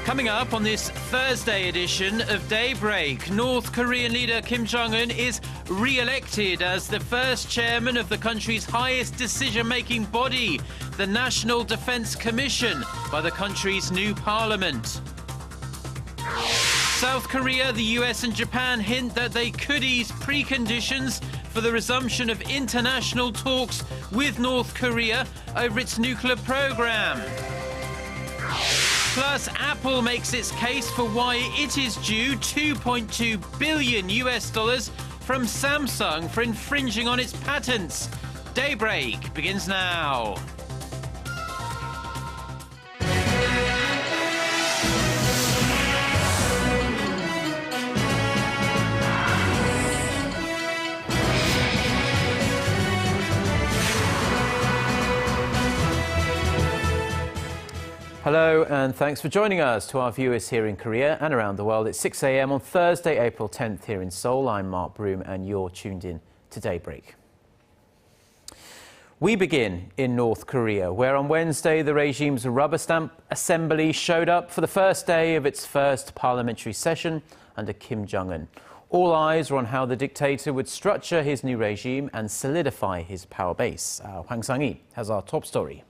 Coming up on this Thursday edition of Daybreak, North Korean leader Kim Jong-un is re-elected as the first chairman of the country's highest decision-making body, the National Defense Commission, by the country's new parliament. South Korea, the US and Japan hint that they could ease preconditions for the resumption of international talks with North Korea over its nuclear program. Plus, Apple makes its case for why it is due $2.2 billion from Samsung for infringing on its patents. Daybreak begins now. Hello and thanks for joining us. To our viewers here in Korea and around the world, it's 6 a.m. on Thursday, April 10th here in Seoul. I'm Mark Broom and you're tuned in to Daybreak. We begin in North Korea, where on Wednesday the regime's rubber stamp assembly showed up for the first day of its first parliamentary session under Kim Jong-un. All eyes were on how the dictator would structure his new regime and solidify his power base. Hwang Sang-hee has our top story.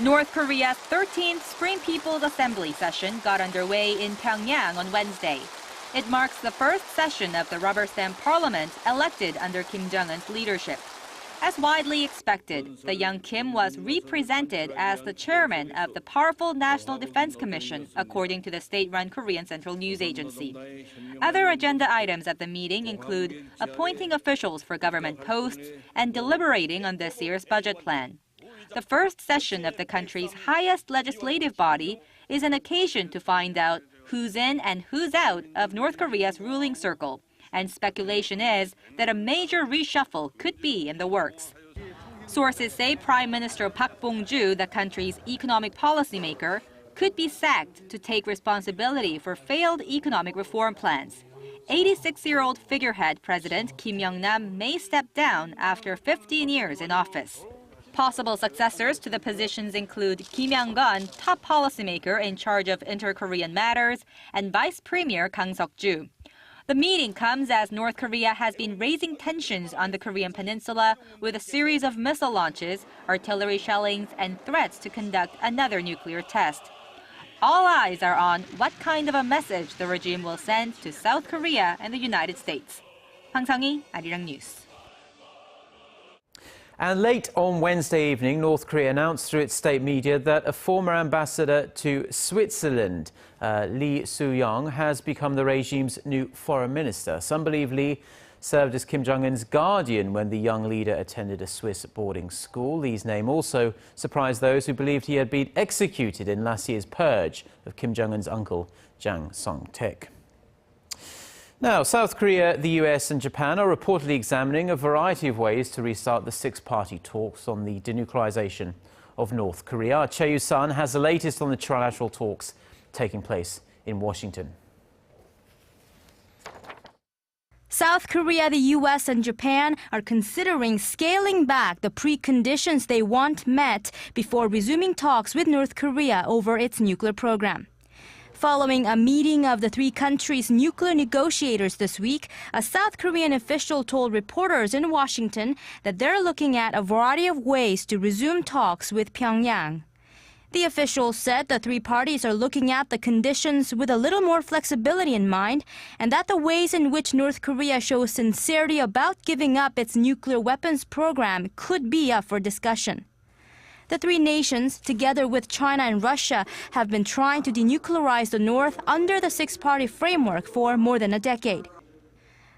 North Korea's 13th Spring People's Assembly session got underway in Pyongyang on Wednesday. It marks the first session of the rubber stamp parliament elected under Kim Jong-un's leadership. As widely expected, the young Kim was represented as the chairman of the powerful National Defense Commission, according to the state-run Korean Central News Agency. Other agenda items at the meeting include appointing officials for government posts and deliberating on this year's budget plan. The first session of the country's highest legislative body is an occasion to find out who's in and who's out of North Korea's ruling circle, and speculation is that a major reshuffle could be in the works. Sources say Prime Minister Park Bong-ju, the country's economic policymaker, could be sacked to take responsibility for failed economic reform plans. 86-year-old figurehead President Kim Young-nam may step down after 15 years in office. Possible successors to the positions include Kim Young-gun, top policymaker in charge of inter-Korean matters, and Vice Premier Kang Seok-ju. The meeting comes as North Korea has been raising tensions on the Korean peninsula with a series of missile launches, artillery shellings, and threats to conduct another nuclear test. All eyes are on what kind of a message the regime will send to South Korea and the United States. Hwang Sang-hee, Arirang News. And late on Wednesday evening, North Korea announced through its state media that a former ambassador to Switzerland, Lee Soo-young, has become the regime's new foreign minister. Some believe Lee served as Kim Jong-un's guardian when the young leader attended a Swiss boarding school. Lee's name also surprised those who believed he had been executed in last year's purge of Kim Jong-un's uncle, Jang Song-taek. Now, South Korea, the US and Japan are reportedly examining a variety of ways to restart the six-party talks on the denuclearization of North Korea. Our Kyou-hyun has the latest on the trilateral talks taking place in Washington. South Korea, the US and Japan are considering scaling back the preconditions they want met before resuming talks with North Korea over its nuclear program. Following a meeting of the three countries' nuclear negotiators this week, a South Korean official told reporters in Washington that they're looking at a variety of ways to resume talks with Pyongyang. The official said the three parties are looking at the conditions with a little more flexibility in mind, and that the ways in which North Korea shows sincerity about giving up its nuclear weapons program could be up for discussion. The three nations, together with China and Russia, have been trying to denuclearize the North under the six-party framework for more than a decade.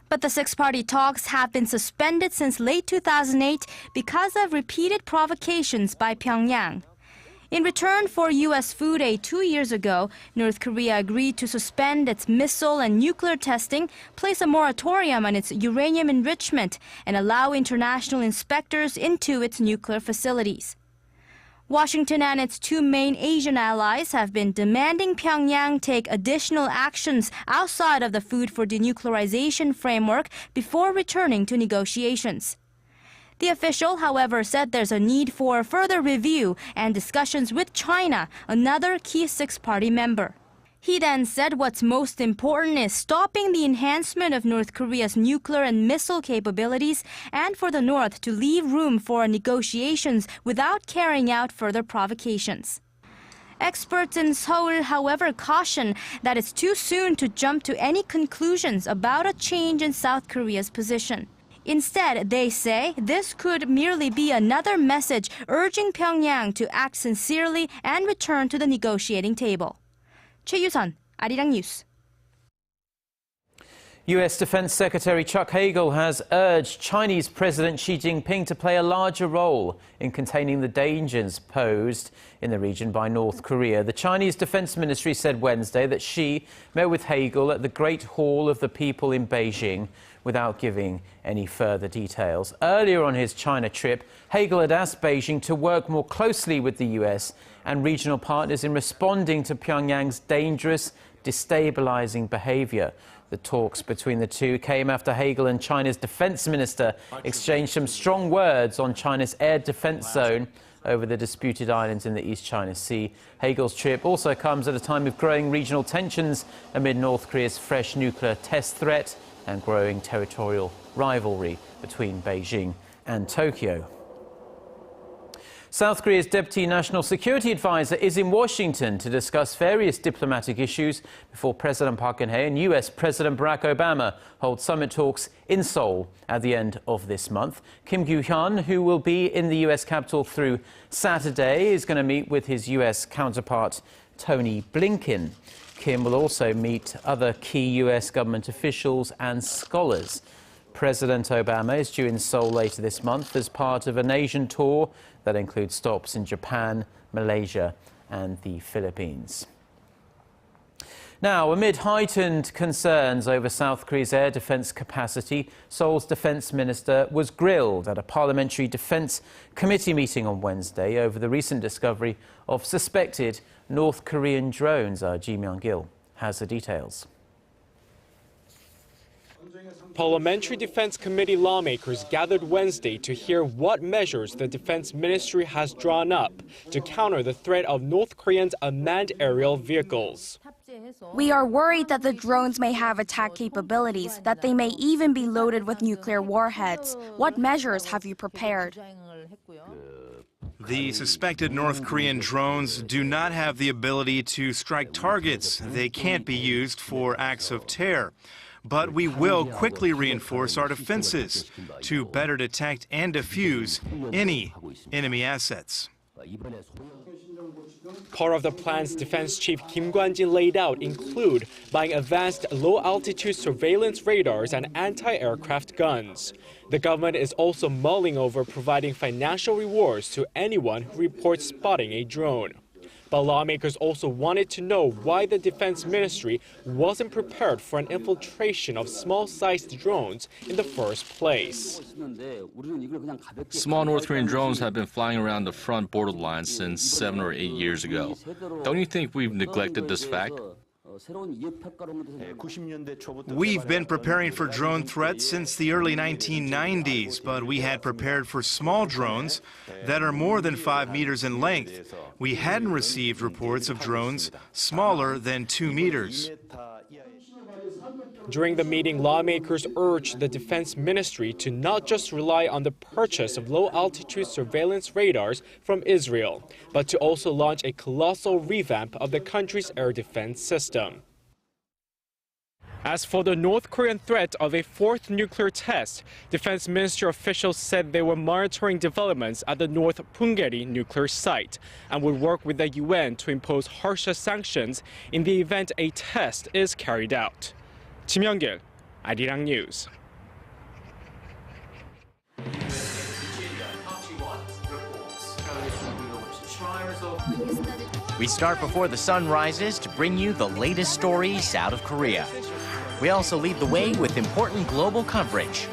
But the six-party talks have been suspended since late 2008 because of repeated provocations by Pyongyang. In return for U.S. food aid 2 years ago, North Korea agreed to suspend its missile and nuclear testing, place a moratorium on its uranium enrichment, and allow international inspectors into its nuclear facilities. Washington and its two main Asian allies have been demanding Pyongyang take additional actions outside of the Food for Denuclearization framework before returning to negotiations. The official, however, said there's a need for further review and discussions with China, another key six-party member. He then said what's most important is stopping the enhancement of North Korea's nuclear and missile capabilities and for the North to leave room for negotiations without carrying out further provocations. Experts in Seoul, however, caution that it's too soon to jump to any conclusions about a change in South Korea's position. Instead, they say this could merely be another message urging Pyongyang to act sincerely and return to the negotiating table. Kyou-hyun, Arirang News. U.S. Defense Secretary Chuck Hagel has urged Chinese President Xi Jinping to play a larger role in containing the dangers posed in the region by North Korea. The Chinese Defense Ministry said Wednesday that Xi met with Hagel at the Great Hall of the People in Beijing without giving any further details. Earlier on his China trip, Hagel had asked Beijing to work more closely with the U.S. and regional partners in responding to Pyongyang's dangerous, destabilizing behavior. The talks between the two came after Hagel and China's defense minister exchanged some strong words on China's air defense zone over the disputed islands in the East China Sea. Hagel's trip also comes at a time of growing regional tensions amid North Korea's fresh nuclear test threat and growing territorial rivalry between Beijing and Tokyo. South Korea's Deputy National Security Advisor is in Washington to discuss various diplomatic issues before President Park Geun-hye and U.S. President Barack Obama hold summit talks in Seoul at the end of this month. Kyou-hyun, who will be in the U.S. capital through Saturday, is going to meet with his U.S. counterpart Tony Blinken. Kim will also meet other key U.S. government officials and scholars. President Obama is due in Seoul later this month as part of an Asian tour that includes stops in Japan, Malaysia and the Philippines. Now, amid heightened concerns over South Korea's air defense capacity, Seoul's defense minister was grilled at a parliamentary defense committee meeting on Wednesday over the recent discovery of suspected North Korean drones. Our Ji Myung-gil has the details. Parliamentary Defense Committee lawmakers gathered Wednesday to hear what measures the Defense Ministry has drawn up to counter the threat of North Korea's unmanned aerial vehicles. We are worried that the drones may have attack capabilities, that they may even be loaded with nuclear warheads. What measures have you prepared? The suspected North Korean drones do not have the ability to strike targets. They can't be used for acts of terror. But we will quickly reinforce our defenses to better detect and defuse any enemy assets. Part of the plans Defense Chief Kim Kwon-ji laid out include buying advanced low-altitude surveillance radars and anti-aircraft guns. The government is also mulling over providing financial rewards to anyone who reports spotting a drone. But lawmakers also wanted to know why the Defense Ministry wasn't prepared for an infiltration of small-sized drones in the first place. Small North Korean drones have been flying around the front borderline since 7 or 8 years ago. Don't you think we've neglected this fact? We've been preparing for drone threats since the early 1990s, but we had prepared for small drones that are more than 5 meters in length. We hadn't received reports of drones smaller than 2 meters. During the meeting, lawmakers urged the Defense Ministry to not just rely on the purchase of low-altitude surveillance radars from Israel, but to also launch a colossal revamp of the country's air defense system. As for the North Korean threat of a fourth nuclear test, Defense Ministry officials said they were monitoring developments at the North Punggye nuclear site and would work with the UN to impose harsher sanctions in the event a test is carried out. Ji Myung-gil, Arirang News. We start before the sun rises to bring you the latest stories out of Korea. We also lead the way with important global coverage.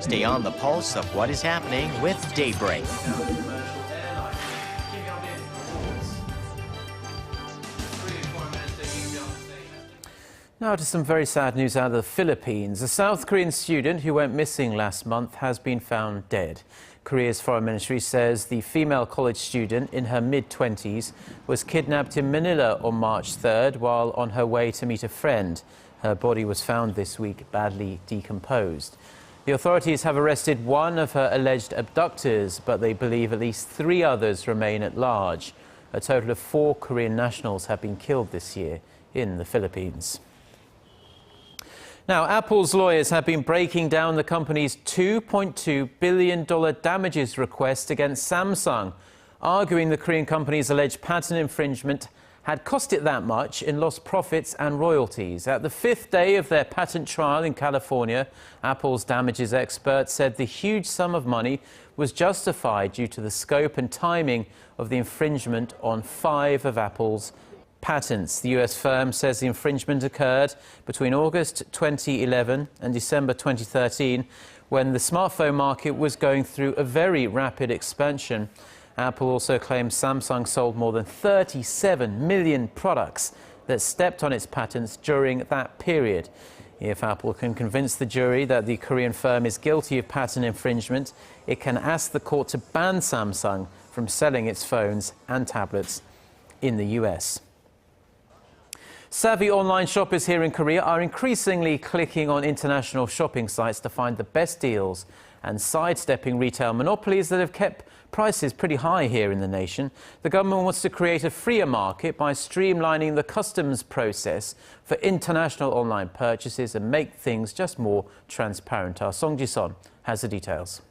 Stay on the pulse of what is happening with Daybreak. Now to some very sad news out of the Philippines. A South Korean student who went missing last month has been found dead. Korea's foreign ministry says the female college student in her mid-20s was kidnapped in Manila on March 3rd while on her way to meet a friend. Her body was found this week badly decomposed. The authorities have arrested one of her alleged abductors, but they believe at least 3 others remain at large. A total of 4 Korean nationals have been killed this year in the Philippines. Now, Apple's lawyers have been breaking down the company's $2.2 billion damages request against Samsung, arguing the Korean company's alleged patent infringement had cost it that much in lost profits and royalties. At the 5th day of their patent trial in California, Apple's damages expert said the huge sum of money was justified due to the scope and timing of the infringement on 5 of Apple's patents. The US firm says the infringement occurred between August 2011 and December 2013, when the smartphone market was going through a very rapid expansion. Apple also claims Samsung sold more than 37 million products that stepped on its patents during that period. If Apple can convince the jury that the Korean firm is guilty of patent infringement, it can ask the court to ban Samsung from selling its phones and tablets in the US. Savvy online shoppers here in Korea are increasingly clicking on international shopping sites to find the best deals and sidestepping retail monopolies that have kept prices pretty high here in the nation. The government wants to create a freer market by streamlining the customs process for international online purchases and make things just more transparent. Our Song Ji-son has the details.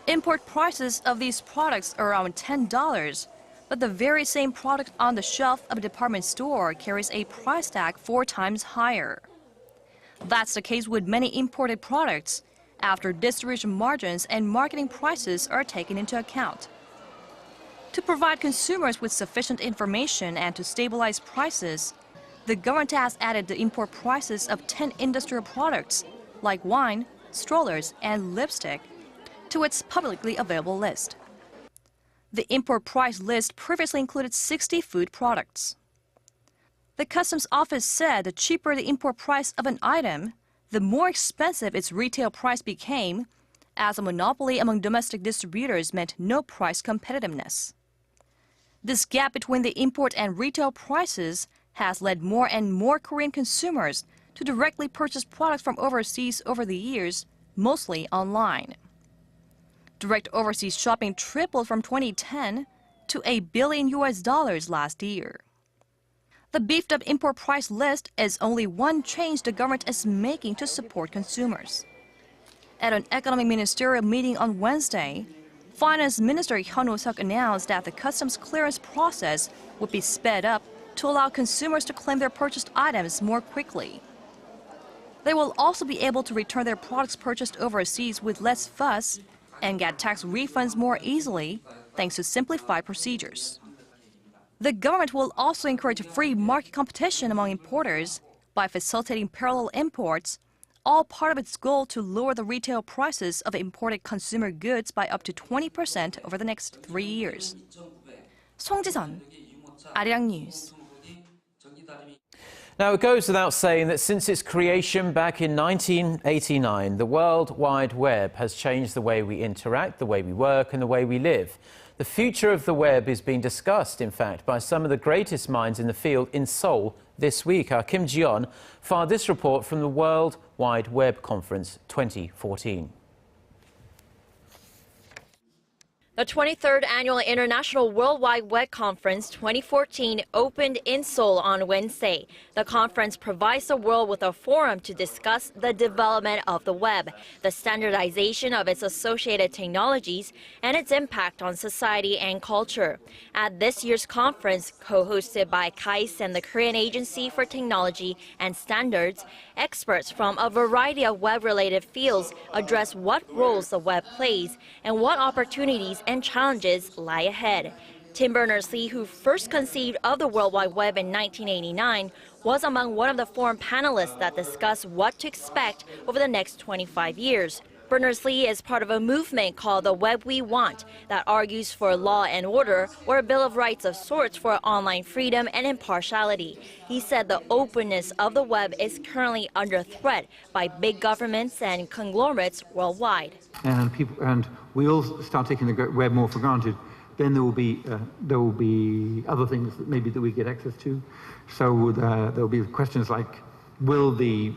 Import prices of these products are around $10, but the very same product on the shelf of a department store carries a price tag 4 times higher. That's the case with many imported products, after distribution margins and marketing prices are taken into account. To provide consumers with sufficient information and to stabilize prices, the government has added the import prices of 10 industrial products, like wine, strollers, and lipstick, to its publicly available list. The import price list previously included 60 food products. The Customs Office said the cheaper the import price of an item, the more expensive its retail price became, as a monopoly among domestic distributors meant no price competitiveness. This gap between the import and retail prices has led more and more Korean consumers to directly purchase products from overseas over the years, mostly online. Direct overseas shopping tripled from 2010 to $1 billion last year. The beefed-up import price list is only one change the government is making to support consumers. At an economic ministerial meeting on Wednesday, Finance Minister Geun-hye announced that the customs clearance process would be sped up to allow consumers to claim their purchased items more quickly. They will also be able to return their products purchased overseas with less fuss and get tax refunds more easily, thanks to simplified procedures. The government will also encourage free market competition among importers by facilitating parallel imports, all part of its goal to lower the retail prices of imported consumer goods by up to 20% over the next 3 years. Song Ji-son, Arirang News. Now, it goes without saying that since its creation back in 1989, the World Wide Web has changed the way we interact, the way we work, and the way we live. The future of the web is being discussed, in fact, by some of the greatest minds in the field in Seoul this week. Our Kim Ji-yeon filed this report from the World Wide Web Conference 2014. The 23rd Annual International World Wide Web Conference 2014 opened in Seoul on Wednesday. The conference provides the world with a forum to discuss the development of the web, the standardization of its associated technologies, and its impact on society and culture. At this year's conference, co-hosted by KAIST and the Korean Agency for Technology and Standards, experts from a variety of web-related fields address what roles the web plays and what opportunities and challenges lie ahead. Tim Berners-Lee, who first conceived of the World Wide Web in 1989, was among one of the forum panelists that discussed what to expect over the next 25 years. Berners-Lee is part of a movement called the Web We Want, that argues for law and order or a Bill of Rights of sorts for online freedom and impartiality. He said the openness of the web is currently under threat by big governments and conglomerates worldwide. And we all start taking the web more for granted, then there will be other things that maybe that we get access to. So there will be questions like, will the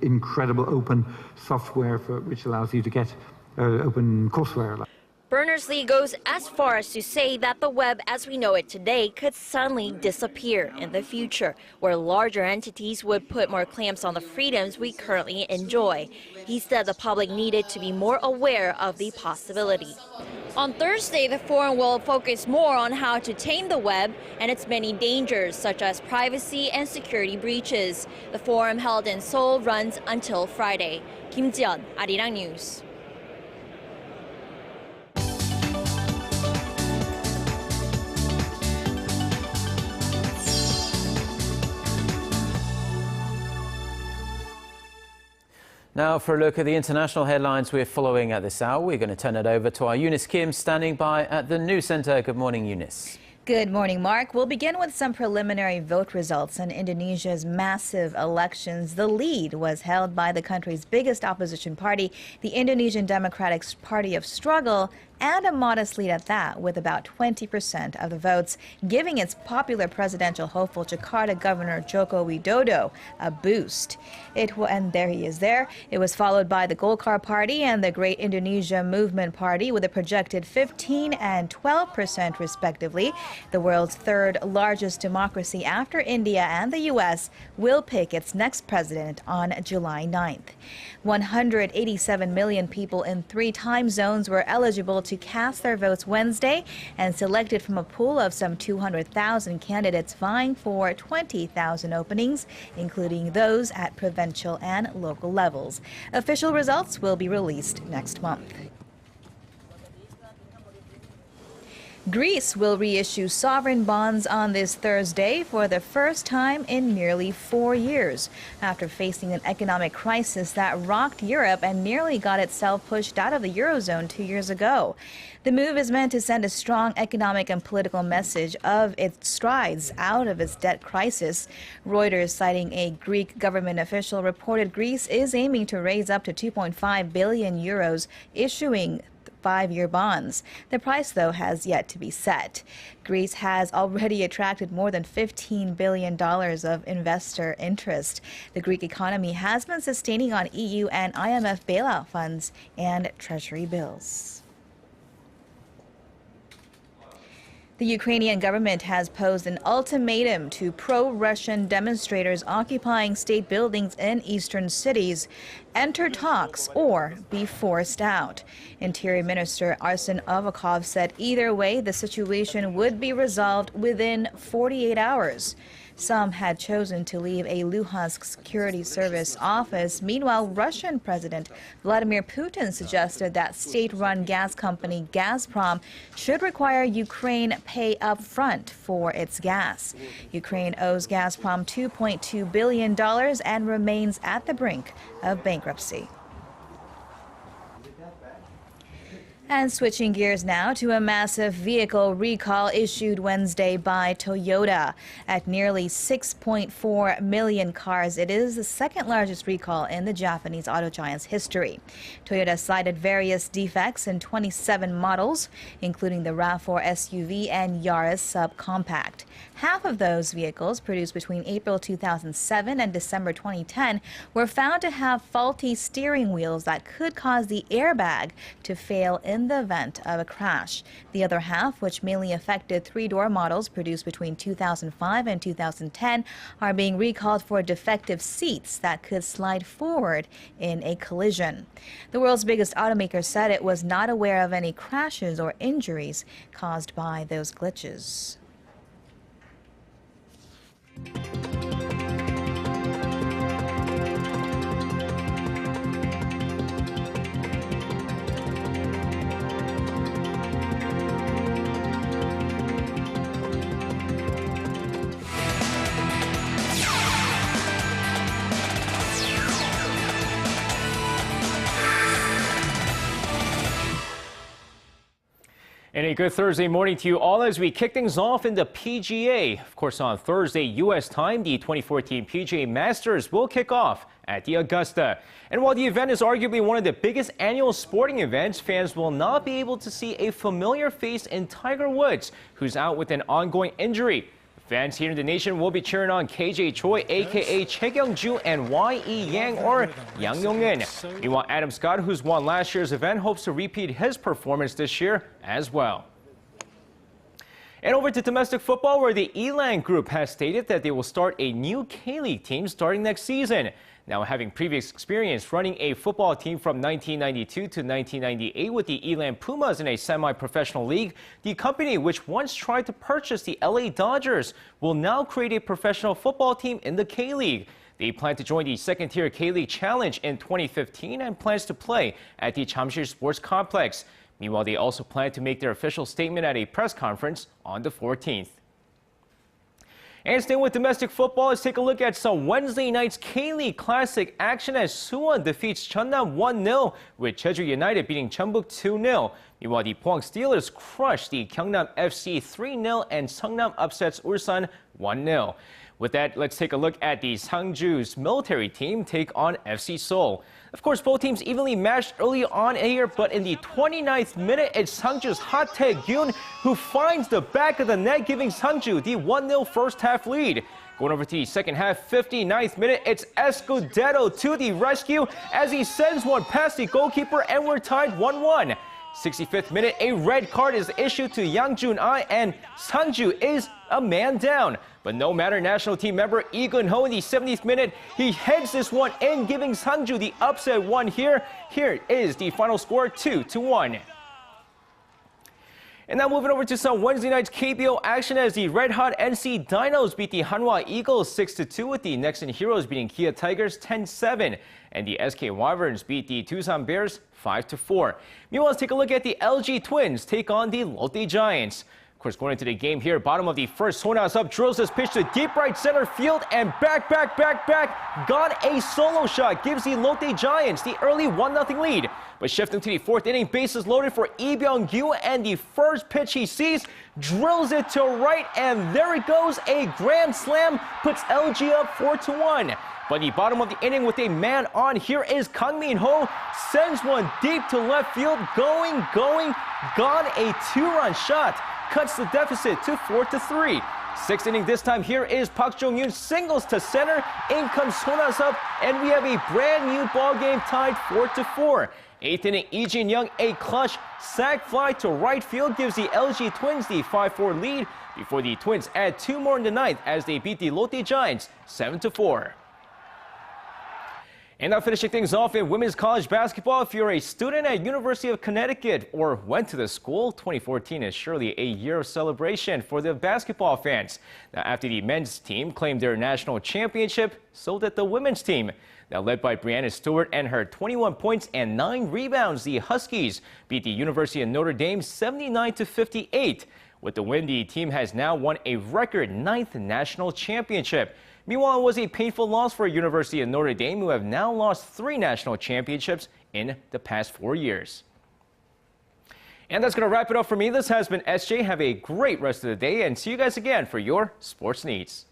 incredible open software which allows you to get open courseware. Berners-Lee goes as far as to say that the web as we know it today could suddenly disappear in the future, where larger entities would put more clamps on the freedoms we currently enjoy. He said the public needed to be more aware of the possibility. On Thursday, the forum will focus more on how to tame the web and its many dangers, such as privacy and security breaches. The forum held in Seoul runs until Friday. Kim Ji-yeon, Arirang News. Now for a look at the international headlines we're following at this hour. We're going to turn it over to our Eunice Kim standing by at the News Center. Good morning, Eunice. Good morning, Mark. We'll begin with some preliminary vote results in Indonesia's massive elections. The lead was held by the country's biggest opposition party, the Indonesian Democratic Party of Struggle, and a modest lead at that, with about 20% of the votes, giving its popular presidential hopeful Jakarta Governor Joko Widodo a boost. And there he is there. It was followed by the Golkar Party and the Great Indonesia Movement Party with a projected 15% and 12% respectively. The world's third largest democracy after India and the U.S. will pick its next president on July 9th. 187 million people in 3 time zones were eligible to cast their votes Wednesday and selected from a pool of some 200,000 candidates vying for 20,000 openings, including those at provincial and local levels. Official results will be released next month. Greece will reissue sovereign bonds on this Thursday for the first time in nearly 4 years, after facing an economic crisis that rocked Europe and nearly got itself pushed out of the Eurozone 2 years ago. The move is meant to send a strong economic and political message of its strides out of its debt crisis. Reuters, citing a Greek government official, reported Greece is aiming to raise up to 2.5 billion euros, issuing 5-year bonds. The price, though, has yet to be set. Greece has already attracted more than $15 billion of investor interest. The Greek economy has been sustaining on EU and IMF bailout funds and treasury bills. The Ukrainian government has posed an ultimatum to pro-Russian demonstrators occupying state buildings in eastern cities: enter talks or be forced out. Interior Minister Arsen Avakov said either way, the situation would be resolved within 48 hours. Some had chosen to leave a Luhansk security service office. Meanwhile, Russian President Vladimir Putin suggested that state-run gas company Gazprom should require Ukraine pay up front for its gas. Ukraine owes Gazprom $2.2 billion and remains at the brink of bankruptcy. And switching gears now to a massive vehicle recall issued Wednesday by Toyota. At nearly 6.4 million cars, it is the second largest recall in the Japanese auto giant's history. Toyota cited various defects in 27 models, including the RAV4 SUV and Yaris subcompact. Half of those vehicles, produced between April 2007 and December 2010, were found to have faulty steering wheels that could cause the airbag to fail in the event of a crash. The other half, which mainly affected 3-door models produced between 2005 and 2010, are being recalled for defective seats that could slide forward in a collision. The world's biggest automaker said it was not aware of any crashes or injuries caused by those glitches. And a good Thursday morning to you all as we kick things off in the PGA. Of course, on Thursday, U.S. time, the 2014 PGA Masters will kick off at the Augusta. And while the event is arguably one of the biggest annual sporting events, fans will not be able to see a familiar face in Tiger Woods, who's out with an ongoing injury. Fans here in the nation will be cheering on KJ Choi, a.k.a. Chae Kyung-ju, and Y.E. Yang, or Yang Yong-in. Meanwhile, Adam Scott, who's won last year's event, hopes to repeat his performance this year as well. And over to domestic football, where the Arirang group has stated that they will start a new K-League team starting next season. Now, having previous experience running a football team from 1992 to 1998 with the Arirang Pumas in a semi-professional league, the company, which once tried to purchase the LA Dodgers, will now create a professional football team in the K-League. They plan to join the second-tier K-League Challenge in 2015 and plans to play at the Jamsil Sports Complex. Meanwhile, they also plan to make their official statement at a press conference on the 14th. And staying with domestic football, let's take a look at some Wednesday night's K-League Classic action as Suwon defeats Cheonnam 1-0, with Jeju United beating Jeonbuk 2-0. Meanwhile, the Pohang Steelers crushed the Gyeongnam FC 3-0 and Seongnam upsets Ulsan 1-0. With that, let's take a look at the Sangju's military team take on FC Seoul. Of course, both teams evenly matched early on here, but in the 29th minute, it's Sangju's Ha Tae-gyun who finds the back of the net, giving Sangju the 1-0 first-half lead. Going over to the second half, 59th minute, it's Escudero to the rescue as he sends one past the goalkeeper, and we're tied 1-1. 65th minute, a red card is issued to Yang Geun-hye, and Sangju is a man down. But no matter, national team member Geun-hye in the 70th minute, he heads this one in, giving Sangju the upset one here. Here is the final score, 2-1. And now moving over to some Wednesday night's KBO action as the red-hot NC Dinos beat the Hanwha Eagles 6-2, with the Nexon Heroes beating Kia Tigers 10-7. And the SK Wyverns beat the Tucson Bears 5-4. Meanwhile, let's take a look at the LG Twins take on the Lotte Giants. Of course, going into the game here, bottom of the first, Sonas up, drills this pitch to deep right center field, and back. Got a solo shot, gives the Lotte Giants the early 1-0 lead. But shifting to the fourth inning, bases loaded for Lee Byung-gyu, and the first pitch he sees, drills it to right, and there it goes, a grand slam, puts LG up 4-1. But the bottom of the inning with a man on, here is Kang Min-ho, sends one deep to left field, going, gone, a two-run shot, cuts the deficit to 4-3. Sixth inning this time, here is Park Jong-yoon, singles to center, in comes Sonas up, and we have a brand new ball game tied 4-4. Eighth inning, Lee Jin-young, a clutch sac fly to right field, gives the LG Twins the 5-4 lead, before the Twins add two more in the ninth as they beat the Lotte Giants 7-4. And now finishing things off in women's college basketball, if you're a student at University of Connecticut or went to the school, 2014 is surely a year of celebration for the basketball fans. Now, after the men's team claimed their national championship, so did the women's team. Now, led by Breanna Stewart and her 21 points and 9 rebounds, the Huskies beat the University of Notre Dame 79-58. With the win, the team has now won a record 9th national championship. Meanwhile, it was a painful loss for University of Notre Dame, who have now lost 3 national championships in the past 4 years. And that's going to wrap it up for me. This has been SJ. Have a great rest of the day, and see you guys again for your sports needs.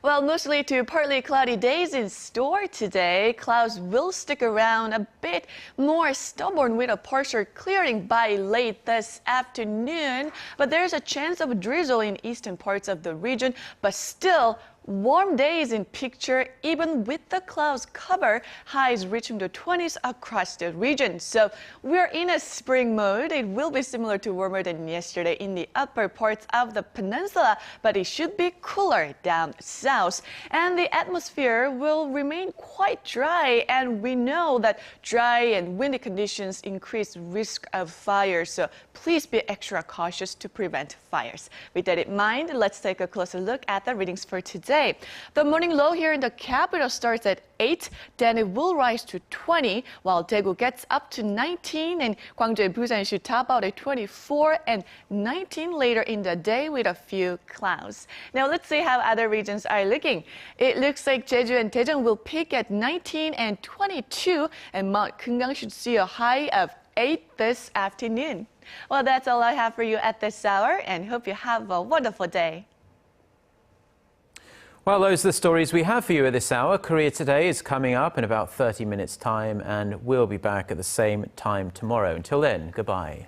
Well, mostly to partly cloudy days in store today. Clouds will stick around a bit more stubborn with a partial clearing by late this afternoon. But there's a chance of a drizzle in eastern parts of the region, but still warm days in picture even with the clouds cover, highs reaching the 20s across the region. So we're in a spring mode. It will be similar to warmer than yesterday in the upper parts of the peninsula, but it should be cooler down south. And the atmosphere will remain quite dry, and we know that dry and windy conditions increase risk of fire, so please be extra cautious to prevent fires. With that in mind, let's take a closer look at the readings for today. The morning low here in the capital starts at 8, then it will rise to 20, while Daegu gets up to 19, and Gwangju and Busan should top out at 24 and 19 later in the day with a few clouds. Now let's see how other regions are looking. It looks like Jeju and Daejeon will peak at 19 and 22, and Mount Kumgang should see a high of 8 this afternoon. Well, that's all I have for you at this hour, and hope you have a wonderful day. Well, those are the stories we have for you at this hour. Korea Today is coming up in about 30 minutes' time, and we'll be back at the same time tomorrow. Until then, goodbye.